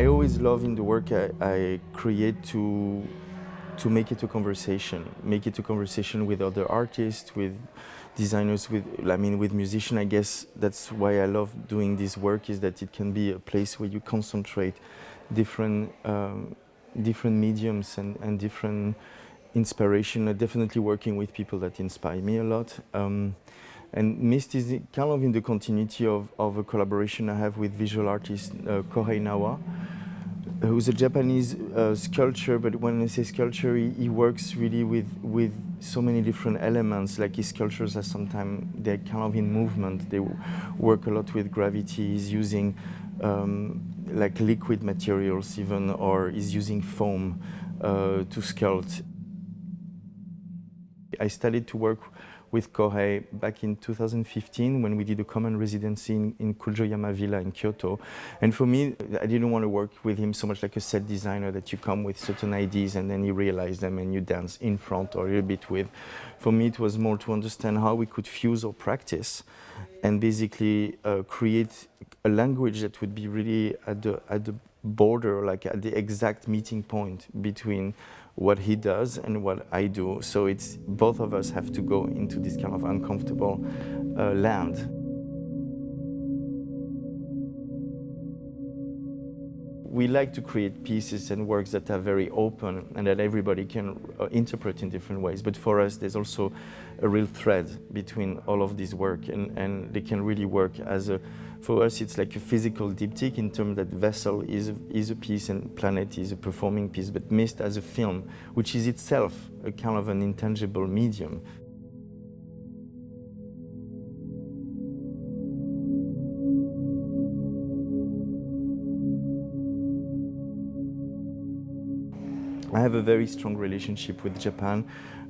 I always love in the work I create to make it a conversation, with other artists, with designers, with musicians. I guess that's why I love doing this work, is that it can be a place where you concentrate different mediums and different inspiration. Definitely working with people that inspire me a lot. And Mist is kind of in the continuity of a collaboration I have with visual artist Kohei Nawa, who's a Japanese sculptor, but when I say sculpture, he works really with so many different elements. Like his sculptures are sometimes, they're kind of in movement. They work a lot with gravity. He's using like liquid materials even, or he's using foam to sculpt. I started to work with Kohei back in 2015 when we did a common residency in Kujoyama Villa in Kyoto. And for me, I didn't want to work with him so much like a set designer that you come with certain ideas and then you realize them and you dance in front or a little bit with. For me, it was more to understand how we could fuse our practice and basically create a language that would be really at the border, like at the exact meeting point between what he does and what I do. So it's both of us have to go into this kind of uncomfortable land. We like to create pieces and works that are very open and that everybody can interpret in different ways. But for us, there's also a real thread between all of this work, and they can really work as a, for us, it's like a physical diptych in terms that Vessel is a piece and Planet is a performing piece, but Mist as a film, which is itself a kind of an intangible medium. I have a very strong relationship with Japan.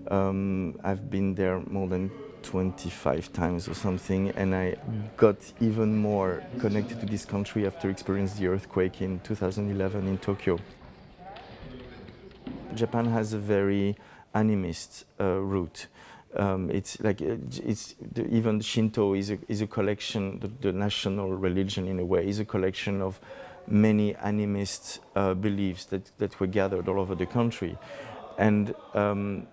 I've been there more than 25 times or something, and I got even more connected to this country after experiencing the earthquake in 2011 in Tokyo. Japan has a very animist root. It's like even Shinto is a collection. The national religion, in a way, is a collection of many animist beliefs that were gathered all over the country. And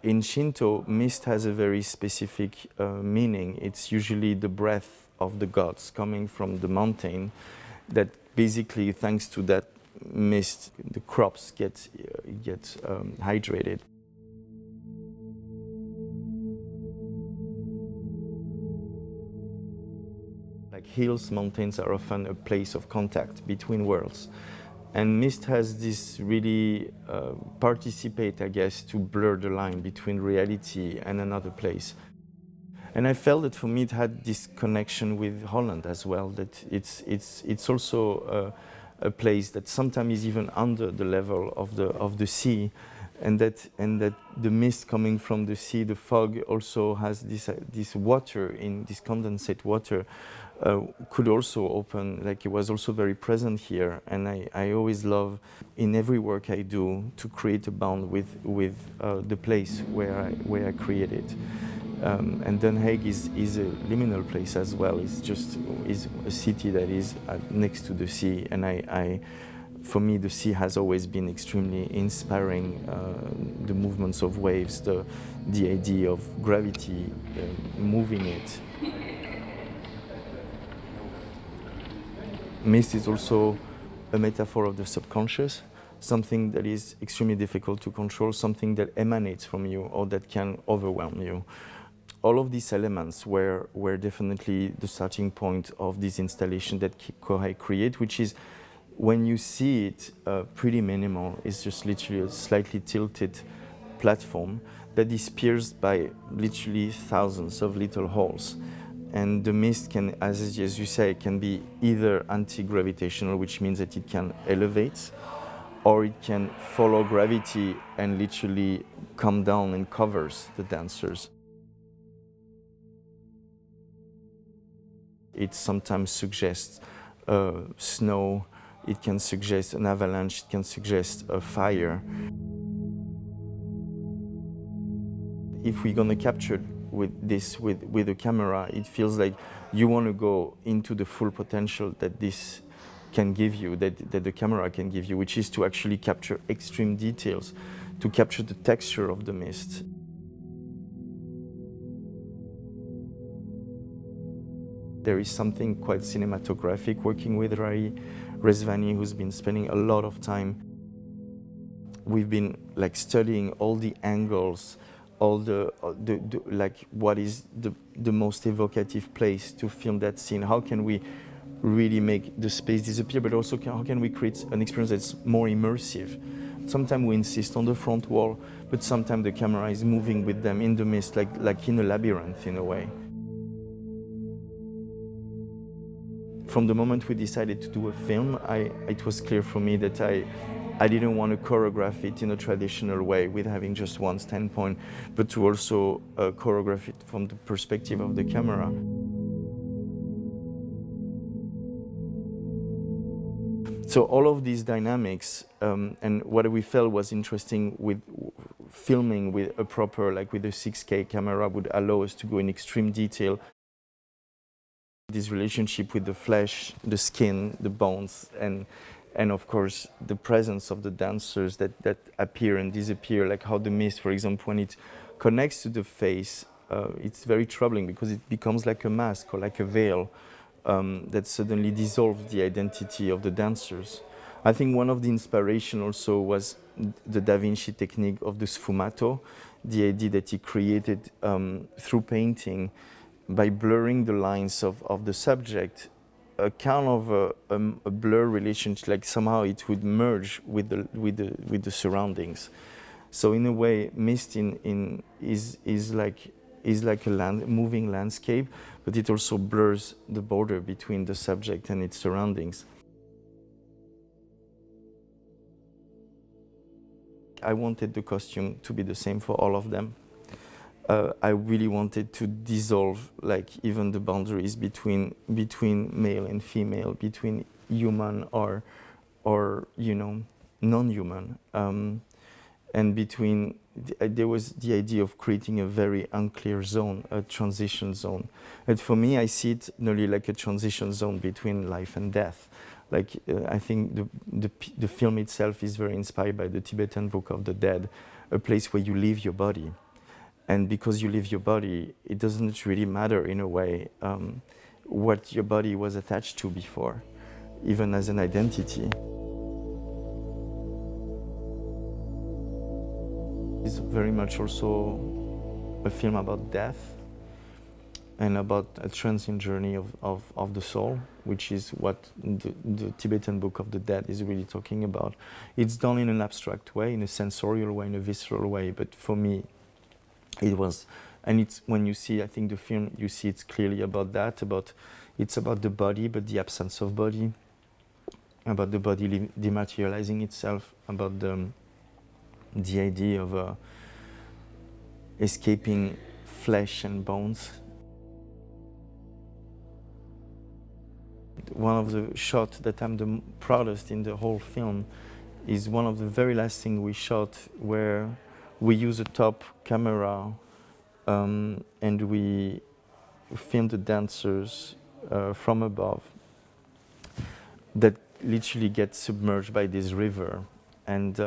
in Shinto, mist has a very specific meaning. It's usually the breath of the gods coming from the mountain that basically, thanks to that mist, the crops get hydrated. Like hills, mountains are often a place of contact between worlds. And mist has this really participate, I guess, to blur the line between reality and another place. And I felt that for me it had this connection with Holland as well, that it's also a place that sometimes is even under the level of the sea, and that the mist coming from the sea, the fog also has this water, in this condensate water, could also open, like it was also very present here. And I always love, in every work I do, to create a bond with the place where I create it. And Den Haag is a liminal place as well. It's a city that is next to the sea, and for me, the sea has always been extremely inspiring. The movements of waves, the idea of gravity, moving it. Mist is also a metaphor of the subconscious, something that is extremely difficult to control, something that emanates from you or that can overwhelm you. All of these elements were definitely the starting point of this installation that Kohei created, which is, when you see it, pretty minimal. It's just literally a slightly tilted platform that is pierced by literally thousands of little holes. And the mist can, as you say, can be either anti-gravitational, which means that it can elevate, or it can follow gravity and literally come down and covers the dancers. It sometimes suggests snow, it can suggest an avalanche, it can suggest a fire. If we're going to capture with a camera, it feels like you want to go into the full potential that this can give you, that the camera can give you, which is to actually capture extreme details, to capture the texture of the mist. There is something quite cinematographic working with Rai Rezvani, who's been spending a lot of time. We've been like studying all the angles, all the like what is the most evocative place to film that scene. How can we really make the space disappear, but also how can we create an experience that's more immersive? Sometimes we insist on the front wall, but sometimes the camera is moving with them in the mist, like in a labyrinth in a way. From the moment we decided to do a film, it was clear for me that I didn't want to choreograph it in a traditional way with having just one standpoint, but to also choreograph it from the perspective of the camera. So all of these dynamics, and what we felt was interesting with filming with a proper, like with a 6K camera, would allow us to go in extreme detail. This relationship with the flesh, the skin, the bones, and of course the presence of the dancers that appear and disappear, like how the mist, for example, when it connects to the face, it's very troubling because it becomes like a mask or like a veil that suddenly dissolves the identity of the dancers. I think one of the inspiration also was the Da Vinci technique of the sfumato, the idea that he created through painting by blurring the lines of the subject, a kind of a blur relationship, like somehow it would merge with the surroundings. So in a way, mist is like a moving landscape, but it also blurs the border between the subject and its surroundings. I wanted the costume to be the same for all of them. I really wanted to dissolve, like, even the boundaries between male and female, between human or you know, non-human, and between. There was the idea of creating a very unclear zone, a transition zone, and for me, I see it nearly like a transition zone between life and death. Like I think the film itself is very inspired by the Tibetan Book of the Dead, a place where you leave your body. And because you leave your body, it doesn't really matter in a way what your body was attached to before, even as an identity. It's very much also a film about death and about a transient journey of the soul, which is what the Tibetan Book of the Dead is really talking about. It's done in an abstract way, in a sensorial way, in a visceral way, but for me, it was, and it's when you see, I think the film, you see it's clearly about that, it's about the body, but the absence of body, about the body dematerializing itself, about the idea of escaping flesh and bones. One of the shots that I'm the proudest in the whole film is one of the very last things we shot, where we use a top camera and we film the dancers from above that literally get submerged by this river, and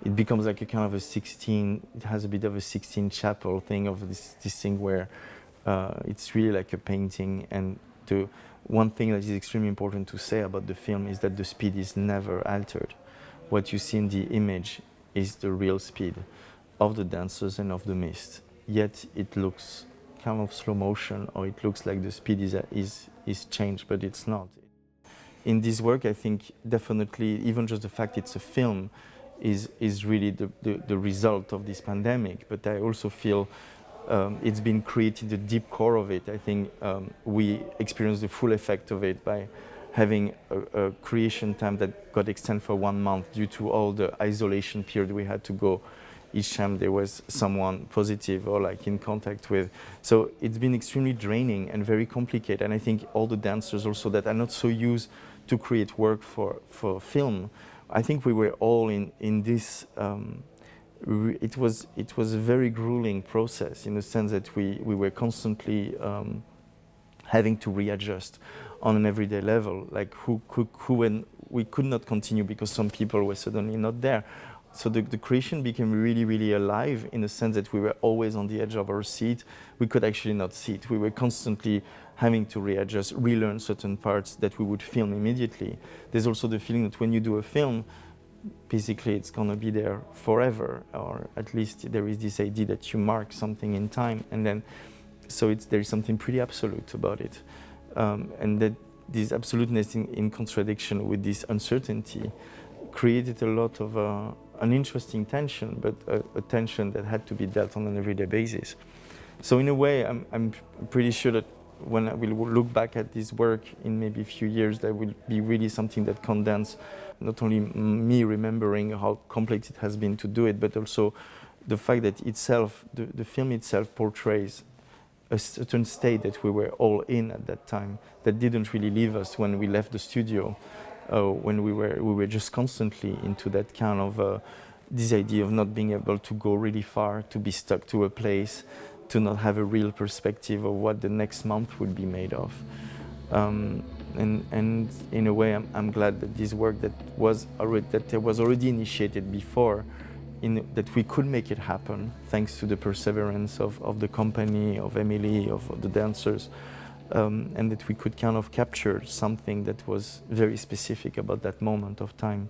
it becomes like a kind of it has a bit of a 16 chapel thing of this thing where it's really like a painting. And one thing that is extremely important to say about the film is that the speed is never altered. What you see in the image is the real speed of the dancers and of the mist. Yet it looks kind of slow motion, or it looks like the speed is changed, but it's not. In this work, I think definitely, even just the fact it's a film is really the result of this pandemic. But I also feel it's been created, the deep core of it. I think we experienced the full effect of it by having a creation time that got extended for 1 month due to all the isolation period we had to go each time there was someone positive or like in contact with. So it's been extremely draining and very complicated. And I think all the dancers also that are not so used to create work for film, I think we were all in this, it was a very grueling process in the sense that we were constantly having to readjust on an everyday level, like who and we could not continue because some people were suddenly not there. So the creation became really, really alive in the sense that we were always on the edge of our seat. We could actually not see it. We were constantly having to readjust, relearn certain parts that we would film immediately. There's also the feeling that when you do a film, basically it's going to be there forever, or at least there is this idea that you mark something in time, and then so there is something pretty absolute about it, and that this absoluteness in contradiction with this uncertainty created a lot of an interesting tension, but a tension that had to be dealt on an everyday basis. So in a way, I'm pretty sure that when I will look back at this work in maybe a few years, there will be really something that condenses not only me remembering how complex it has been to do it, but also the fact that itself, the film itself portrays a certain state that we were all in at that time that didn't really leave us when we left the studio. When we were just constantly into that kind of this idea of not being able to go really far, to be stuck to a place, to not have a real perspective of what the next month would be made of. And in a way, I'm glad that this work that was already initiated before, that we could make it happen thanks to the perseverance of the company, of Emily, of the dancers. And that we could kind of capture something that was very specific about that moment of time.